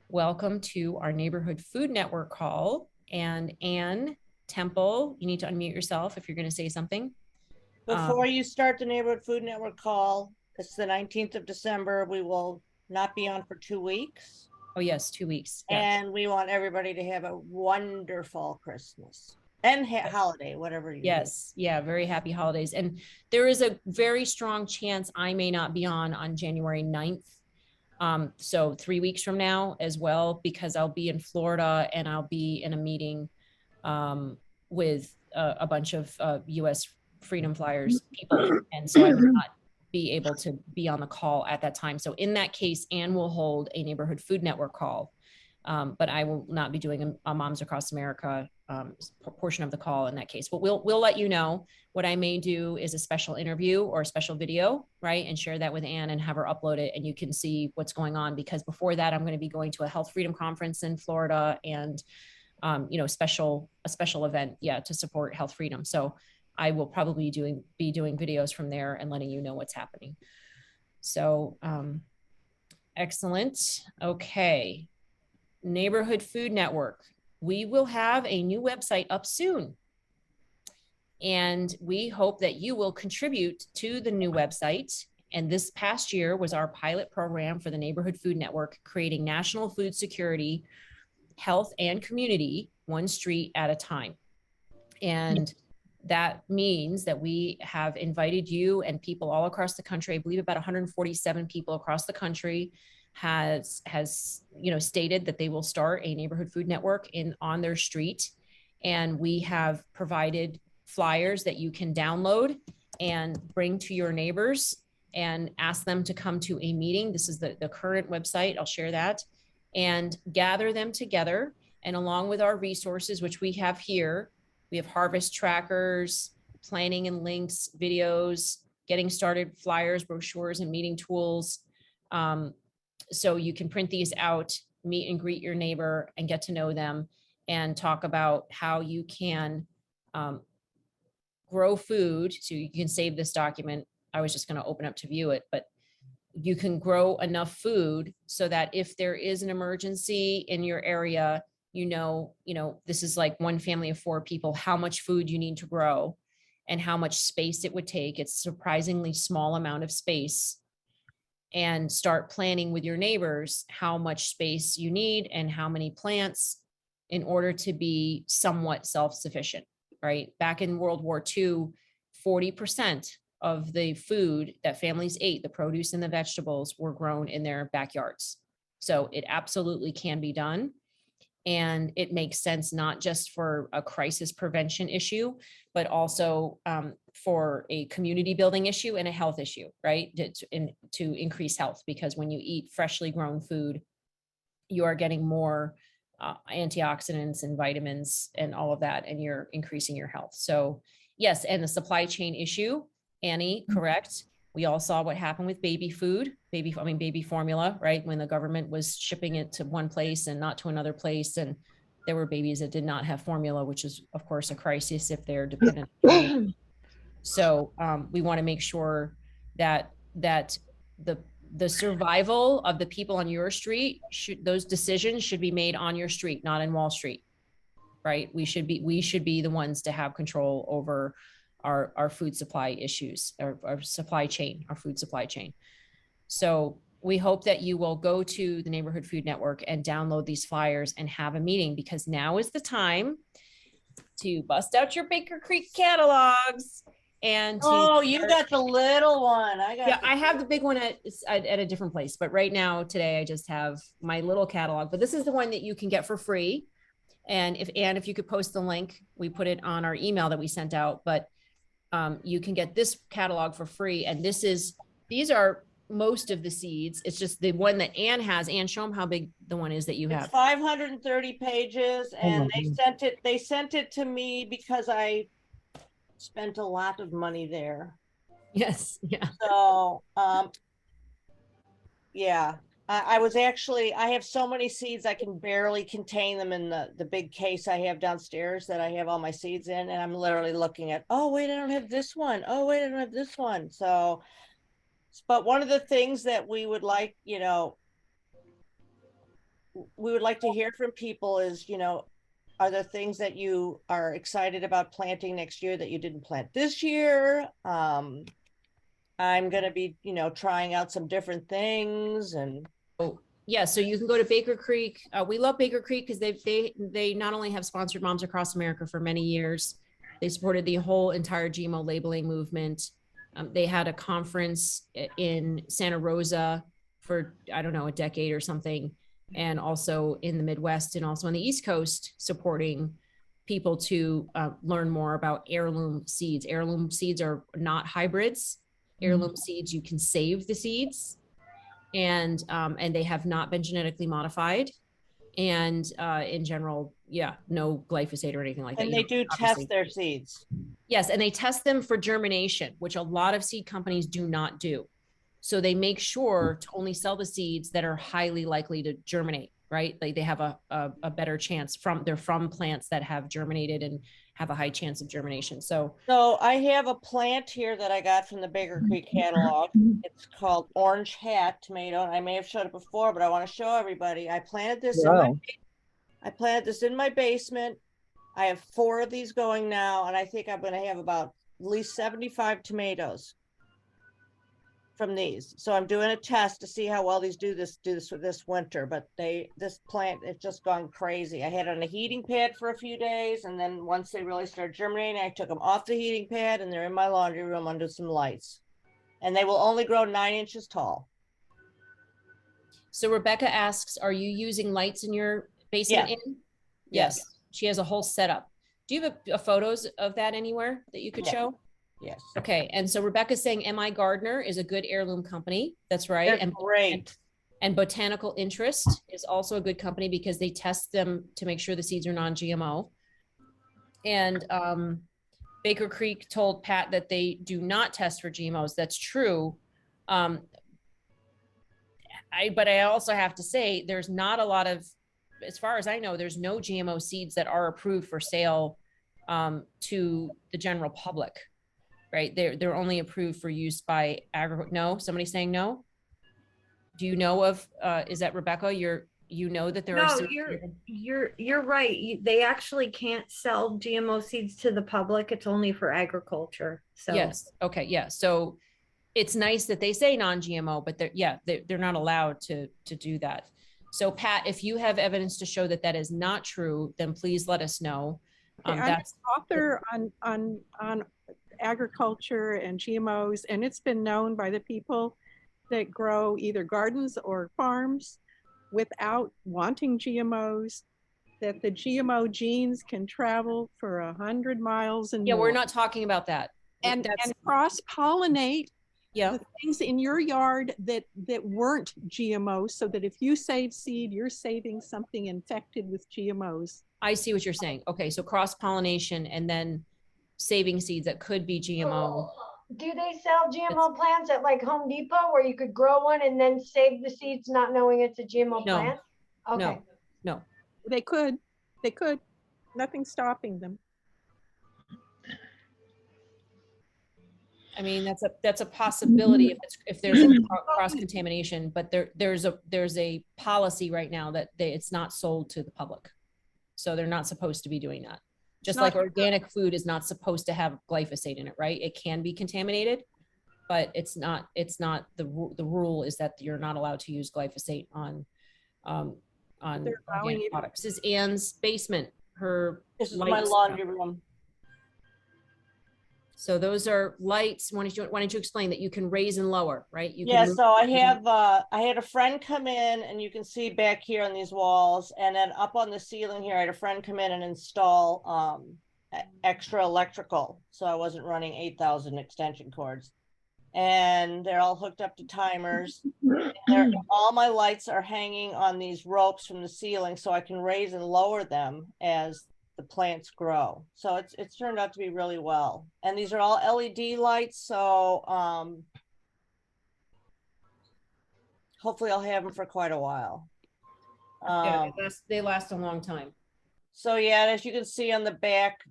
Welcome to our Neighborhood Food Network call. And Ann Temple, you need to unmute yourself if you're going to say something. Before you start the Neighborhood Food Network call, it's the 19th of December. We will not be on for 2 weeks. Oh, yes, 2 weeks. Yeah. And we want everybody to have a wonderful Christmas and holiday, whatever you Yes. Yeah. Very happy holidays. And there is a very strong chance I may not be on January 9th. So 3 weeks from now as well, because I'll be in Florida and I'll be in a meeting with a bunch of US Freedom Flyers people. And so I will not be able to be on the call at that time. So in that case, Ann will hold a Neighborhood Food Network call. But I will not be doing a Moms Across America portion of the call in that case. But we'll let you know. What I may do is a special interview or a special video, right, and share that with Ann and have her upload it, and you can see what's going on. Because before that, I'm going to be going to a Health Freedom Conference in Florida, and a special event, yeah, to support health freedom. So I will probably be doing videos from there and letting you know what's happening. So excellent. Okay. Neighborhood Food Network. We will have a new website up soon. And we hope that you will contribute to the new website. And this past year was our pilot program for the Neighborhood Food Network, creating national food security, health, and community, one street at a time. And that means that we have invited you and people all across the country. I believe about 147 people across the country has stated that they will start a neighborhood food network on their street. And we have provided flyers that you can download and bring to your neighbors and ask them to come to a meeting. This is the current website. I'll share that, and gather them together. And along with our resources, which we have here, we have harvest trackers, planning and links, videos, getting started flyers, brochures, and meeting tools. So you can print these out, meet and greet your neighbor, and get to know them, and talk about how you can grow food. So you can save this document. I was just going to open up to view it, but you can grow enough food so that if there is an emergency in your area, this is like one family of 4 people, how much food you need to grow and how much space it would take. It's a surprisingly small amount of space. And start planning with your neighbors how much space you need and how many plants in order to be somewhat self-sufficient, right? Back in World War II, 40% of the food that families ate, the produce and the vegetables, were grown in their backyards. So it absolutely can be done. And it makes sense not just for a crisis prevention issue, but also for a community building issue and a health issue, right? To increase health, because when you eat freshly grown food, you are getting more antioxidants and vitamins and all of that, and you're increasing your health. So yes, and the supply chain issue, Annie, correct. We all saw what happened with baby food, baby formula, right? When the government was shipping it to one place and not to another place. And there were babies that did not have formula, which is, of course, a crisis if they're dependent. So we want to make sure that the survival of the people on your street, those decisions should be made on your street, not in Wall Street, right? We should be the ones to have control over our food supply issues, our supply chain, our food supply chain. So we hope that you will go to the Neighborhood Food Network and download these flyers and have a meeting, because now is the time to bust out your Baker Creek catalogs. And you got the little one. I have the big one at a different place, but right now today I just have my little catalog. But this is the one that you can get for free. And if you could post the link, we put it on our email that we sent out. But you can get this catalog for free. And these are most of the seeds. It's just the one that Ann has. Ann, show them how big the one is that you have. It's 530 pages, and they sent it to me because I spent a lot of money there. Yes. Yeah. So yeah. I have so many seeds I can barely contain them in the big case I have downstairs that I have all my seeds in, and I'm literally looking at, oh wait, I don't have this one. Oh wait, I don't have this one. So, but one of the things that we would like, we would like to hear from people is, you know, are there things that you are excited about planting next year that you didn't plant this year? I'm gonna be, you know, trying out some different things and Oh, yeah, so you can go to Baker Creek. We love Baker Creek because they not only have sponsored Moms Across America for many years, they supported the whole entire GMO labeling movement. They had a conference in Santa Rosa for, I don't know, a decade or something, and also in the Midwest and also on the East Coast, supporting people to learn more about heirloom seeds. Heirloom seeds are not hybrids. Heirloom seeds, you can save the seeds, and they have not been genetically modified, and in general, yeah, no glyphosate or anything like that. and You they know, do obviously. test their seeds. Yes, and they test them for germination, which a lot of seed companies do not do. So they make sure to only sell the seeds that are highly likely to germinate, right? Like they have a better chance they're from plants that have germinated and have a high chance of germination. So I have a plant here that I got from the Baker Creek catalog. It's called Orange Hat Tomato. I may have showed it before, but I want to show everybody. I planted this in my basement. I have 4 of these going now, and I think I'm going to have about at least 75 tomatoes from these. So I'm doing a test to see how well these do this winter. But this plant, it's just gone crazy. I had it on a heating pad for a few days, and then once they really started germinating, I took them off the heating pad, and they're in my laundry room under some lights. And they will only grow 9 inches tall. So Rebecca asks, are you using lights in your basement? Yeah. Yes. She has a whole setup. Do you have a photos of that anywhere that you could show? Yes. Okay. And so Rebecca's saying MI Gardner is a good heirloom company. That's right. They're great. And Botanical Interest is also a good company because they test them to make sure the seeds are non-GMO. And Baker Creek told Pat that they do not test for GMOs. That's true. But I also have to say there's not a lot of, as far as I know, there's no GMO seeds that are approved for sale to the general public, right? They're only approved for use by No, somebody's saying no. Do you know of? Is that Rebecca? You know that there are. No, you're right. They actually can't sell GMO seeds to the public. It's only for agriculture. So yes, okay, yeah. So it's nice that they say non-GMO, but they're not allowed to do that. So Pat, if you have evidence to show that that is not true, then please let us know. I'm an author on agriculture and GMOs, and it's been known by the people that grow either gardens or farms without wanting GMOs, that the GMO genes can travel for 100 miles and more. We're not talking about that. And cross-pollinate the things in your yard that weren't GMOs, so that if you save seed, you're saving something infected with GMOs. I see what you're saying. Okay, so cross-pollination and then saving seeds that could be GMO. Do they sell GMO plants at like Home Depot where you could grow one and then save the seeds not knowing it's a GMO plant? Okay. No. They could. Nothing's stopping them. I mean, that's a possibility if there's a cross contamination, but there's a policy right now that it's not sold to the public, so they're not supposed to be doing that. Just like organic food is not supposed to have glyphosate in it, right? It can be contaminated, but it's not the rule is that you're not allowed to use glyphosate on organic products. This is Anne's basement. This is my laundry room. So those are lights. Why don't you explain that you can raise and lower, right? So I had a friend come in, and you can see back here on these walls, and then up on the ceiling here, I had a friend come in and install extra electrical. So I wasn't running 8,000 extension cords, and they're all hooked up to timers. All my lights are hanging on these ropes from the ceiling, so I can raise and lower them as the plants grow. So it's turned out to be really well. And these are all LED lights. So hopefully I'll have them for quite a while. They last a long time. So yeah, as you can see on the back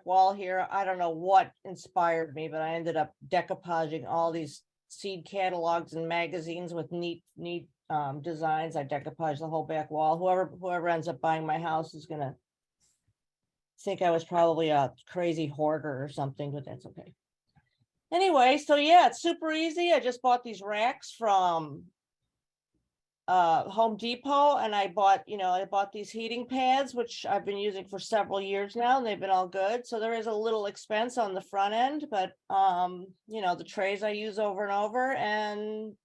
wall here, I don't know what inspired me, but I ended up decoupaging all these seed catalogs and magazines with neat designs. I decoupage the whole back wall. Whoever ends up buying my house is gonna think I was probably a crazy hoarder or something, but that's okay. Anyway, so yeah, it's super easy. I just bought these racks from Home Depot, and I bought these heating pads, which I've been using for several years now, and they've been all good. So there is a little expense on the front end, but the trays I use over and over, and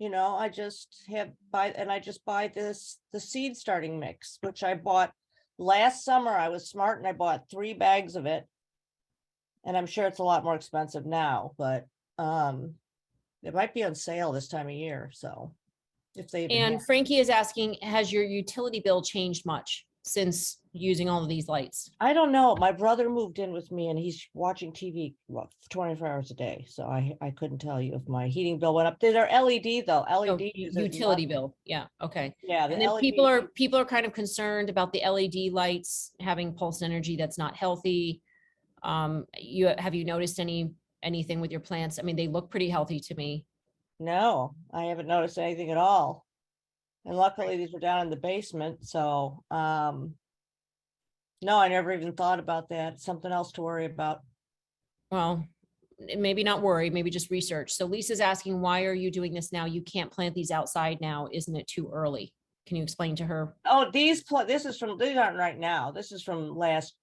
I just buy the seed starting mix, which I bought last summer. I was smart and I bought 3 bags of it. And I'm sure it's a lot more expensive now, but it might be on sale this time of year. So if they even And have- Frankie is asking, has your utility bill changed much since using all of these lights? I don't know. My brother moved in with me and he's watching TV 24 hours a day. So I couldn't tell you if my heating bill went up. They're LED though. Oh, LED uses utility less- bill. Yeah. Okay. Yeah. The And then LED people are kind of concerned about the LED lights having pulse energy that's not healthy. Have you noticed anything with your plants? I mean, they look pretty healthy to me. No, I haven't noticed anything at all. And luckily these were down in the basement. So no, I never even thought about that. Something else to worry about. Well, maybe not worry, maybe just research. So Lisa's asking, why are you doing this now? You can't plant these outside now. Isn't it too early? Can you explain to her? Oh, these aren't right now. This is from last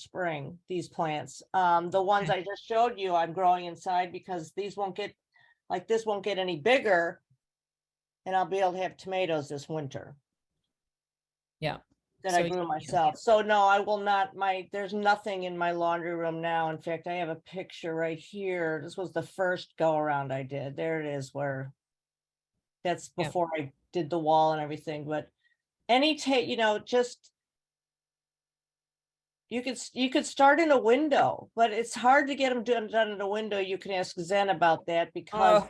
spring, these plants. The ones I just showed you, I'm growing inside because this won't get any bigger. And I'll be able to have tomatoes this winter. Yeah. That So I grew myself. So no, I will not, there's nothing in my laundry room now. In fact, I have a picture right here. This was the first go around I did. There it is, that's Yeah. before I did the wall and everything, but just you could start in a window, but it's hard to get them done in a window. You can ask Zen about that because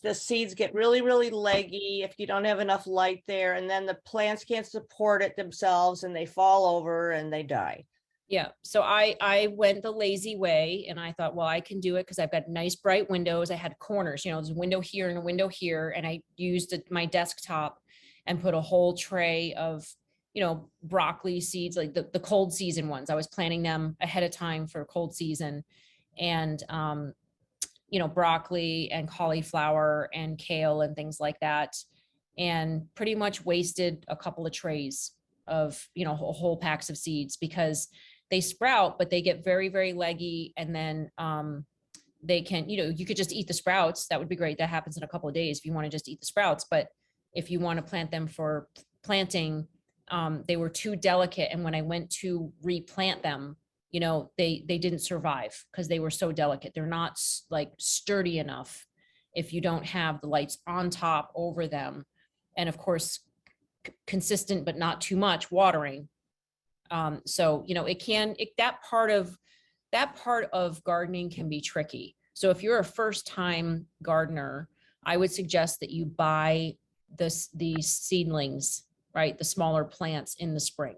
the seeds get really, really leggy if you don't have enough light there, and then the plants can't support it themselves and they fall over and they die. Yeah. So I went the lazy way and I thought, well, I can do it because I've got nice bright windows. I had corners, there's a window here and a window here. And I used my desktop and put a whole tray of, broccoli seeds, like the cold season ones. I was planting them ahead of time for cold season, and, broccoli and cauliflower and kale and things like that. And pretty much wasted a couple of trays of, whole packs of seeds because they sprout, but they get very, very leggy. And then they can, you could just eat the sprouts. That would be great. That happens in a couple of days if you want to just eat the sprouts. But if you want to plant them for planting, they were too delicate. And when I went to replant them, they didn't survive because they were so delicate. They're not like sturdy enough if you don't have the lights on top over them. And of course, consistent, but not too much watering. So, that part of gardening can be tricky. So if you're a first time gardener, I would suggest that you buy these seedlings, right? The smaller plants in the spring.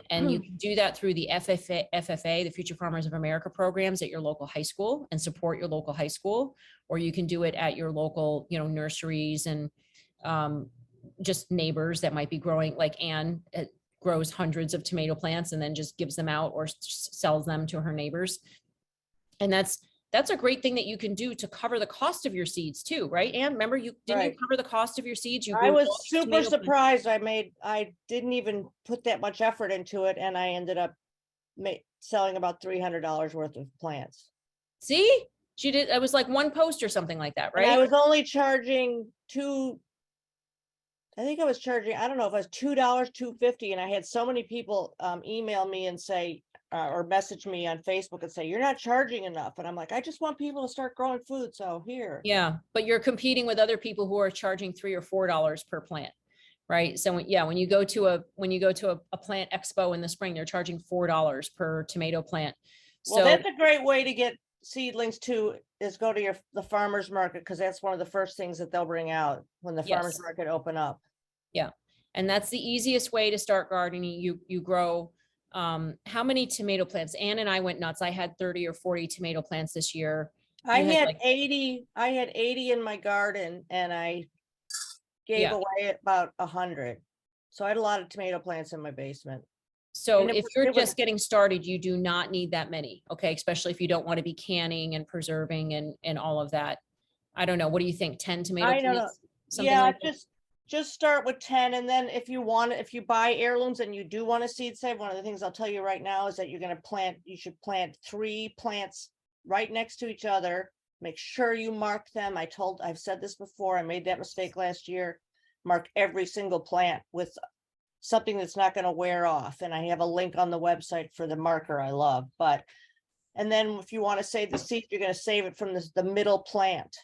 And you can do that through the FFA, the Future Farmers of America programs at your local high school and support your local high school, or you can do it at your local, nurseries and just neighbors that might be growing, like Anne grows hundreds of tomato plants and then just gives them out or sells them to her neighbors. And that's a great thing that you can do to cover the cost of your seeds too, right? Anne, remember didn't you cover the cost of your seeds? I was super surprised. I didn't even put that much effort into it, and I ended up selling about $300 worth of plants. See, she did. It was like one post or something like that, right? And I was only charging I think I was charging, I don't know if it was $2, $2.50, and I had so many people email me and say, or message me on Facebook and say, you're not charging enough. And I'm like, I just want people to start growing food. So here. Yeah, but you're competing with other people who are charging $3 or $4 per plant, right? So when you go to a plant expo in the spring, they're charging $4 per tomato plant. Well, So that's a great way to get seedlings too, is go to the farmer's market, because that's one of the first things that they'll bring out when the farmer's Yes. market open up. yeah, and that's the easiest way to start gardening. You grow. How many tomato plants? Anne and I went nuts. I had 30 or 40 tomato plants this year. I You had, had like- 80 in my garden and I gave Yeah. away about 100. So I had a lot of tomato plants in my basement. So And if you're it was- just getting started, you do not need that many, okay? Especially if you don't want to be canning and preserving and all of that. I don't know, what do you think, 10 tomato I don't know. plants? Something Yeah, like that? just start with 10 and then if you buy heirlooms and you do want to seed save, one of the things I'll tell you right now is that you should plant 3 plants right next to each other. Make sure you mark them. I've said this before. I made that mistake last year. Mark every single plant with something that's not going to wear off. And I have a link on the website for the marker I love, and then if you want to save the seed, you're going to save it from the middle plant.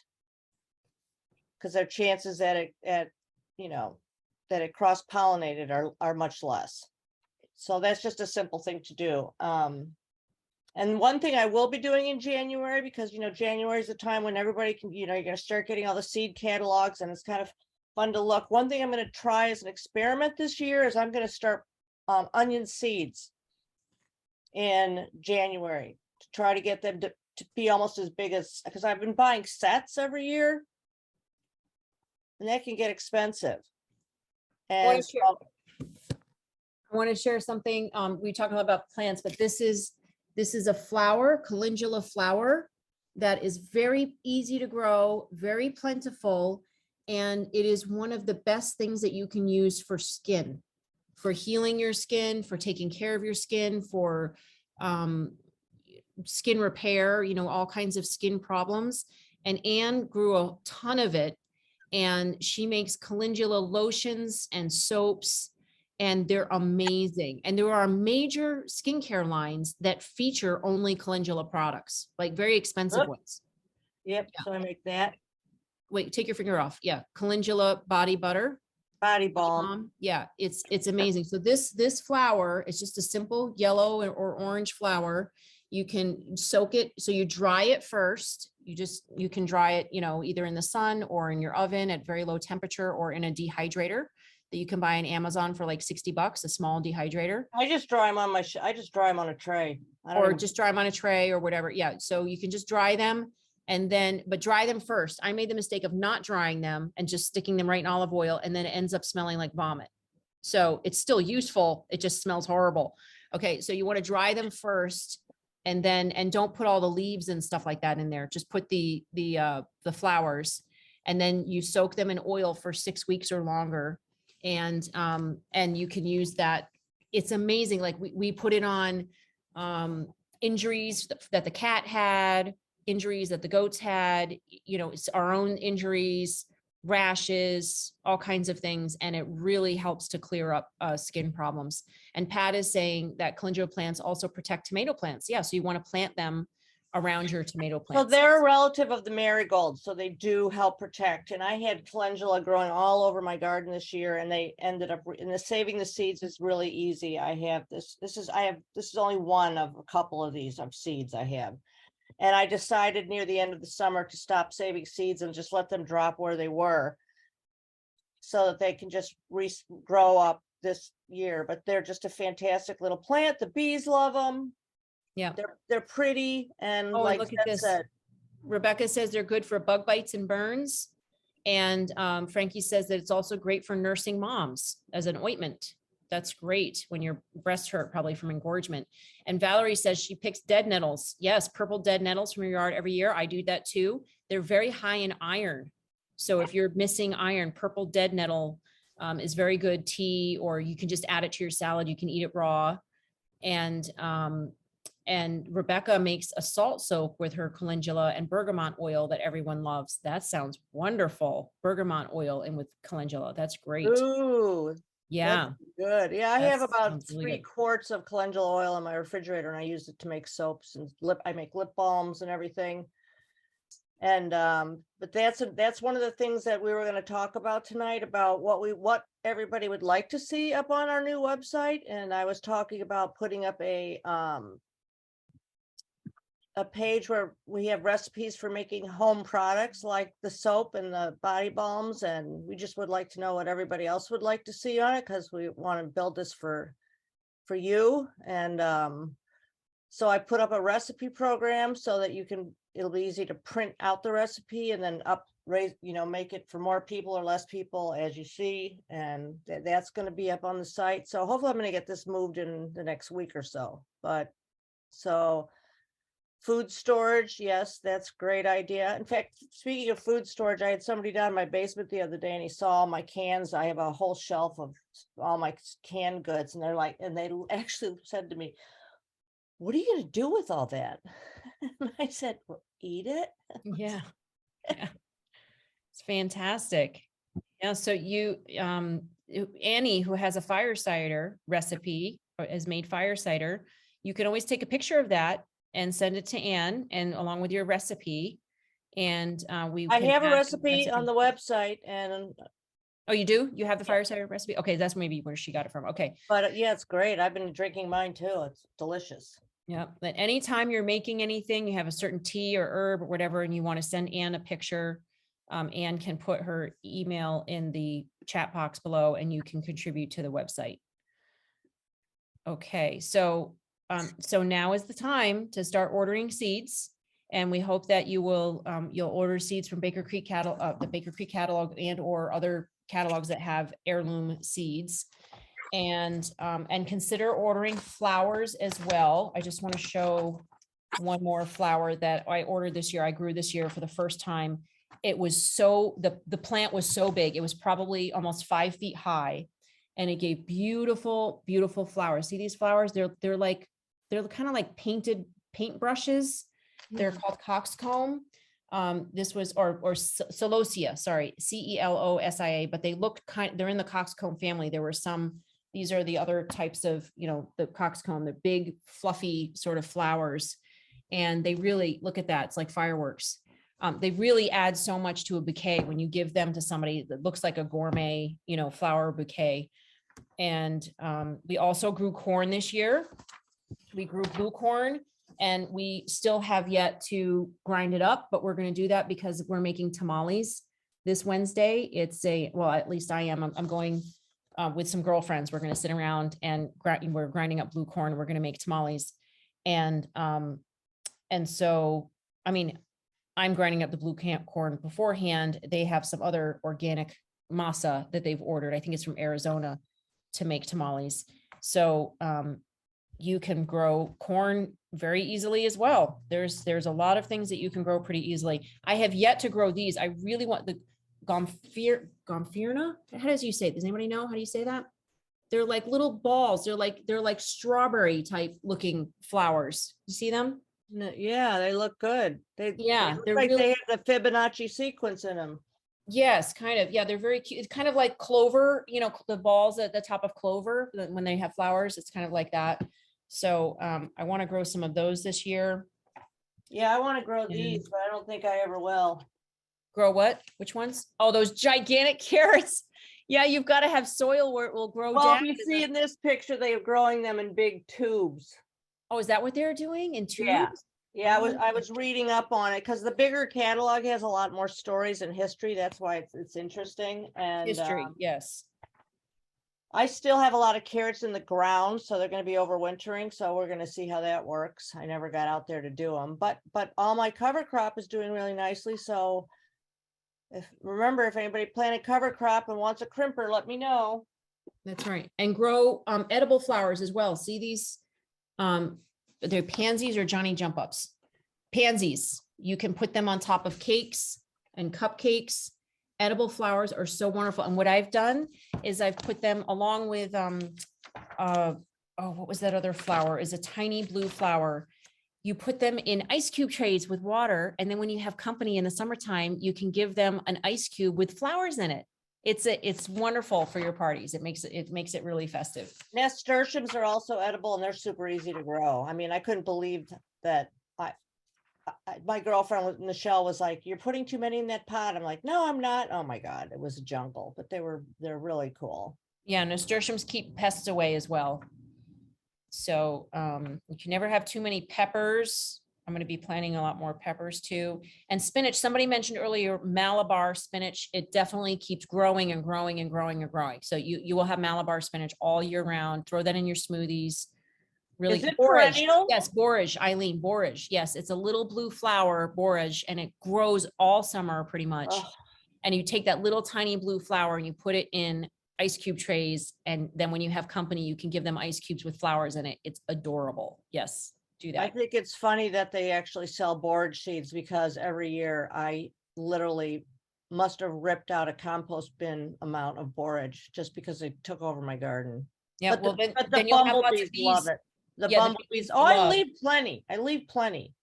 Because their chances that it cross-pollinated are much less. So that's just a simple thing to do. And one thing I will be doing in January, because January is the time when everybody can, you're gonna start getting all the seed catalogs and it's kind of fun to look. One thing I'm gonna try as an experiment this year is I'm gonna start onion seeds in January to try to get them to be almost as big as, because I've been buying sets every year. And that can get expensive. wanna And share- I want to share something. We talk a lot about plants, but this is a flower, calendula flower, that is very easy to grow, very plentiful, and it is one of the best things that you can use for skin, for healing your skin, for taking care of your skin, for skin repair, all kinds of skin problems. And Anne grew a ton of it, and she makes calendula lotions and soaps, and they're amazing. And there are major skincare lines that feature only calendula products, like very expensive Yep. ones. yep, so I make that Wait, take your finger off. Yeah, calendula body butter. body balm. Yeah, it's amazing. So this flower is just a simple yellow or orange flower. You can soak it, so you dry it first. You can dry it, either in the sun or in your oven at very low temperature or in a dehydrator that you can buy on Amazon for like $60, a small dehydrator. I just dry them on I just dry them on a tray. I don't Or even- just dry them on a tray or whatever. Yeah, so you can just dry them but dry them first. I made the mistake of not drying them and just sticking them right in olive oil, and then it ends up smelling like vomit. So it's still useful. It just smells horrible. Okay, so you want to dry them first, and don't put all the leaves and stuff like that in there. Just put the flowers, and then you soak them in oil for 6 weeks or longer. And you can use that. It's amazing. Like we put it on injuries that the cat had, injuries that the goats had, it's our own injuries, rashes, all kinds of things. And it really helps to clear up skin problems. And Pat is saying that calendula plants also protect tomato plants. Yeah, so you want to plant them around your tomato So plants. they're a relative of the marigold, so they do help protect. And I had calendula growing all over my garden this year, and they ended up, saving the seeds is really easy. I have this is only one of a couple of these of seeds I have. And I decided near the end of the summer to stop saving seeds and just let them drop where they were, so that they can just grow up this year. But they're just a fantastic little plant. The bees love them. Yeah. They're pretty, and Oh, and like look at Seth this. said, Rebecca says they're good for bug bites and burns. And Frankie says that it's also great for nursing moms as an ointment. That's great when your breasts hurt, probably from engorgement. And Valerie says she picks dead nettles. Yes, purple dead nettles from your yard every year. I do that too. They're very high in iron. So if you're missing iron, purple dead nettle is very good tea, or you can just add it to your salad. You can eat it raw. And Rebecca makes a salt soap with her calendula and bergamot oil that everyone loves. That sounds wonderful. Bergamot oil and with calendula. That's great. ooh, Yeah. good. Yeah, I have That about sounds really 3 good. quarts of calendula oil in my refrigerator, and I use it to make soaps and I make lip balms and everything. And but that's one of the things that we were going to talk about tonight, about what everybody would like to see up on our new website. And I was talking about putting up a page where we have recipes for making home products like the soap and the body balms, and we just would like to know what everybody else would like to see on it, because we want to build this for you. And so I put up a recipe program so that you can it'll be easy to print out the recipe and then make it for more people or less people as you see. And that's going to be up on the site. So hopefully I'm going to get this moved in the next week or so. But so food storage, yes, that's a great idea. In fact, speaking of food storage, I had somebody down in my basement the other day and he saw all my cans. I have a whole shelf of all my canned goods, and they actually said to me, "What are you going to do with all that?" And I said, "Well, eat it." Yeah. Yeah. It's fantastic. Yeah. So Annie, who has a fire cider recipe or has made fire cider, you can always take a picture of that and send it to Anne and along with your recipe. And I have a add the recipe on the website, and Oh, you do? You have the fire cider recipe? Okay, that's maybe where she got it from. Okay. but yeah, it's great. I've been drinking mine too. It's delicious. Yeah. But anytime you're making anything, you have a certain tea or herb or whatever, and you want to send Anne a picture, Anne can put her email in the chat box below and you can contribute to the website. Okay, so now is the time to start ordering seeds. And we hope that you'll order seeds from Baker Creek the Baker Creek catalog and or other catalogs that have heirloom seeds. And consider ordering flowers as well. I just want to show one more flower that I ordered this year. I grew this year for the first time. It was the plant was so big. It was probably almost 5 feet high, and it gave beautiful, beautiful flowers. See these flowers? They're kind of like painted paintbrushes. They're called coxcomb. This was or celosia, sorry, Celosia, but they look they're in the coxcomb family. There were some. These are the other types of, the coxcomb, the big fluffy sort of flowers. And they really, look at that. It's like fireworks. They really add so much to a bouquet when you give them to somebody that looks like a gourmet, flower bouquet. And we also grew corn this year. We grew blue corn, and we still have yet to grind it up, but we're going to do that because we're making tamales this Wednesday. At least I am. I'm going with some girlfriends. We're going to sit around and we're grinding up blue corn. We're going to make tamales. And so, I mean, I'm grinding up the blue corn beforehand. They have some other organic masa that they've ordered. I think it's from Arizona to make tamales. So you can grow corn very easily as well. There's a lot of things that you can grow pretty easily. I have yet to grow these. I really want the Gompherna. How does you say it? Does anybody know how do you say that? They're like little balls. They're like strawberry type looking flowers. You see them? Yeah, they look good. They look they're like really, they have the Fibonacci sequence in them. yes, kind of. Yeah, they're very cute. It's kind of like clover, the balls at the top of clover when they have flowers. It's kind of like that. So I want to grow some of those this year. Yeah, I want to grow these, but I don't think I ever will. Grow what? Which ones? Oh, those gigantic carrots. Yeah, you've got to have soil where it will grow Well, down. you see in this picture, they are growing them in big tubes. Oh, is that what they're doing in tubes? Yeah. Yeah, I was reading up on it because the bigger catalog has a lot more stories and history. That's why it's interesting. And History, yes. I still have a lot of carrots in the ground, so they're going to be overwintering. So we're going to see how that works. I never got out there to do them, but all my cover crop is doing really nicely. So if anybody planted cover crop and wants a crimper, let me know. That's right. And grow edible flowers as well. See these? They're pansies or Johnny jump ups. Pansies. You can put them on top of cakes and cupcakes. Edible flowers are so wonderful. And what I've done is I've put them along with what was that other flower? Is a tiny blue flower. You put them in ice cube trays with water, and then when you have company in the summertime, you can give them an ice cube with flowers in it. It's wonderful for your parties. It makes it really festive. Nasturtiums are also edible, and they're super easy to grow. I mean, I couldn't believe that. My girlfriend Michelle was like, "You're putting too many in that pot." I'm like, "No, I'm not." Oh my God, it was a jungle, but they're really cool. Yeah, nasturtiums keep pests away as well. So you can never have too many peppers. I'm going to be planting a lot more peppers too. And spinach, somebody mentioned earlier, Malabar spinach. It definitely keeps growing and growing and growing and growing. So you will have Malabar spinach all year round. Throw that in your smoothies. Really Is it borage. perennial? Yes, borage, Eileen, borage. Yes, it's a little blue flower, borage, and it grows all summer pretty much. Ugh. And you take that little tiny blue flower and you put it in ice cube trays. And then when you have company, you can give them ice cubes with flowers in it. It's adorable. Yes, do I that. think it's funny that they actually sell borage seeds because every year I literally must have ripped out a compost bin amount of borage just because they took over my garden. Yeah, But well, the, then, but the then you'll have lots bumblebees of bees. love it. The Yeah, the bumblebees. bees Oh, I love- leave plenty. I leave plenty.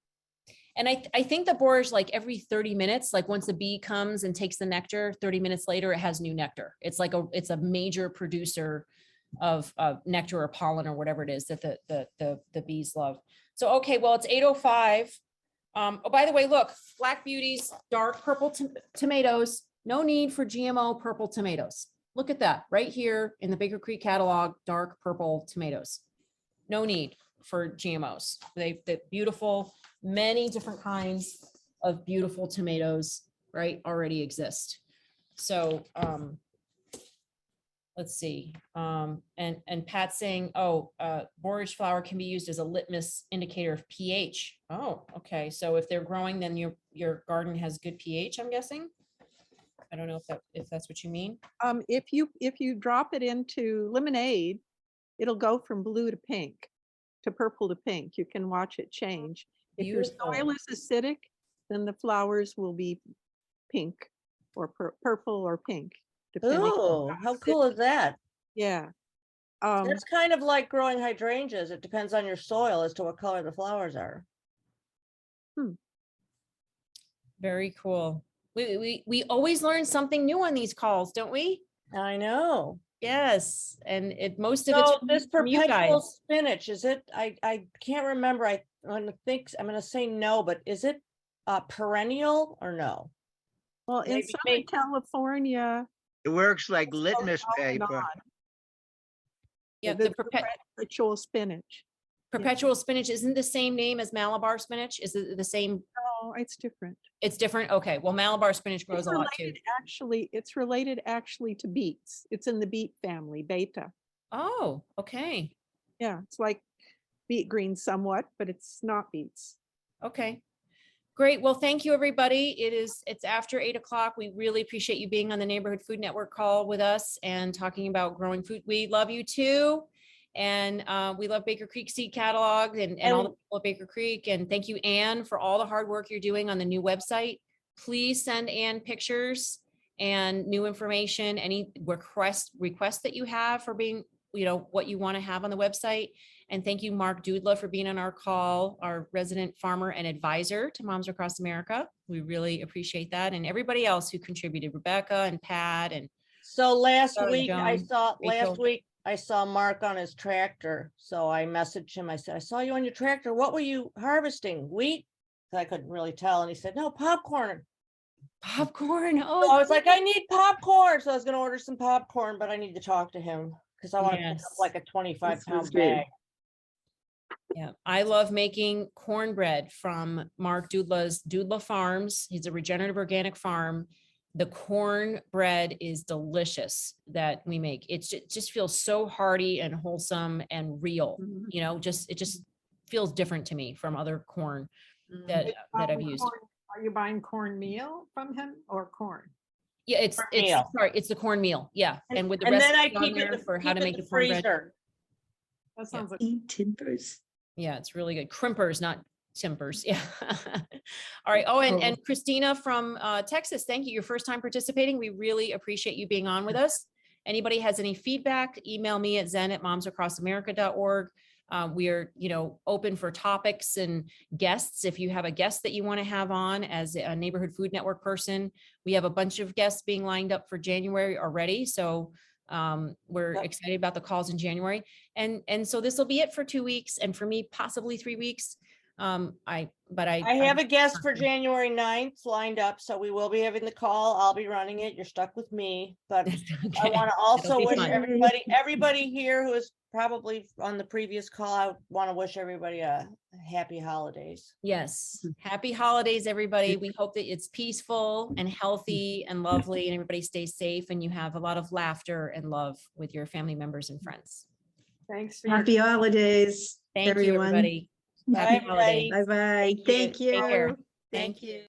And I think the borage, like every 30 minutes, like once a bee comes and takes the nectar, 30 minutes later, it has new nectar. It's like it's a major producer of nectar or pollen or whatever it is that the bees love. So, okay, well, it's 8:05. Oh, by the way, look, Black Beauty's dark purple tomatoes, no need for GMO purple tomatoes. Look at that right here in the Baker Creek catalog, dark purple tomatoes. No need for GMOs. They're beautiful, many different kinds of beautiful tomatoes, right, already exist. So, let's see. And Pat saying, oh, borage flower can be used as a litmus indicator of pH. Oh, okay. So if they're growing, then your garden has good pH, I'm guessing. I don't know if that's what you mean. If you drop it into lemonade, it'll go from blue to pink, to purple to pink. You can watch it change. If your soil Beautiful. is acidic, then the flowers will be pink or purple or pink. depending on Oh, how how acidic- cool is that? Yeah. That's kind of like growing hydrangeas. It depends on your soil as to what color the flowers are. Very cool. We always learn something new on these calls, don't we? I know. Yes, and most of it's So this from you perpetual guys. spinach, is it, I can't remember. I'm gonna say no, but is it perennial or no? Well, in Maybe Southern California, It works like it goes litmus on and paper. on. Yeah, The the perpetual spinach. perpetual spinach isn't the same name as Malabar spinach. Is it the same? No, it's different. It's different. Okay. Well, Malabar spinach grows It's a lot too. related actually, it's related actually to beets. It's in the beet family, beta. Oh, okay. Yeah, it's like beet greens somewhat, but it's not beets. Okay. Great. Well, thank you, everybody. It's after 8:00. We really appreciate you being on the Neighborhood Food Network call with us and talking about growing food. We love you too. And we love Baker Creek Seed Catalog and all the people at Baker Creek. And thank you, Anne, for all the hard work you're doing on the new website. Please send Anne pictures and new information, any requests that you have for being, what you want to have on the website. And thank you, Mark Dudla, for being on our call, our resident farmer and advisor to Moms Across America. We really appreciate that. And everybody else who contributed, Rebecca and Pat and So last Sorry, week, Joan. Rachel. I saw Mark on his tractor. So I messaged him. I said, I saw you on your tractor. What were you harvesting? Wheat? 'Cause I couldn't really tell. And he said, no, popcorn. popcorn. So Oh, I was like, I need popcorn. So I was gonna order some popcorn, but I need to talk to him because I want to pick up Yes. like a 25-pound is good. bag. yeah. I love making cornbread from Mark Dudla's Dudla Farms. He's a regenerative organic farm. The cornbread is delicious that we make. It just feels so hearty and wholesome and real. Mhm. It just feels different to me from other corn that I've used. Are you buying cornmeal from him or corn? Yeah, it's Cornmeal. sorry, it's the cornmeal. Yeah, and with the And then I recipe on keep it there in for how to keep it make in the cornbread. freezer. That sounds like Eat timbers. Yeah, it's really good. Crimpers, not timpers. Yeah. All right. Oh, and Christina from Texas, thank you. Your first time participating. We really appreciate you being on with us. Anybody has any feedback, email me at zen@momsacrossamerica.org. We are, open for topics and guests. If you have a guest that you want to have on as a Neighborhood Food Network person, we have a bunch of guests being lined up for January already. So we're Yep. excited about the calls in January. And so this will be it for 2 weeks, and for me, possibly 3 weeks. I I have a guest for Okay. January 9th lined up, so we will be having the call. I'll be running it. You're stuck with me, but I Okay. want to also be wish fun. everybody here who is probably on the previous call, I want to wish everybody a happy holidays. Yes. Happy holidays, everybody. We hope that it's peaceful and healthy and lovely and everybody stays safe and you have a lot of laughter and love with your family members and friends. Thanks. for your- Happy holidays, Thank you, everyone. everybody. Bye, Happy everybody. holidays. Bye-bye. Thank you. Thank you. Take care. Thank Thank you.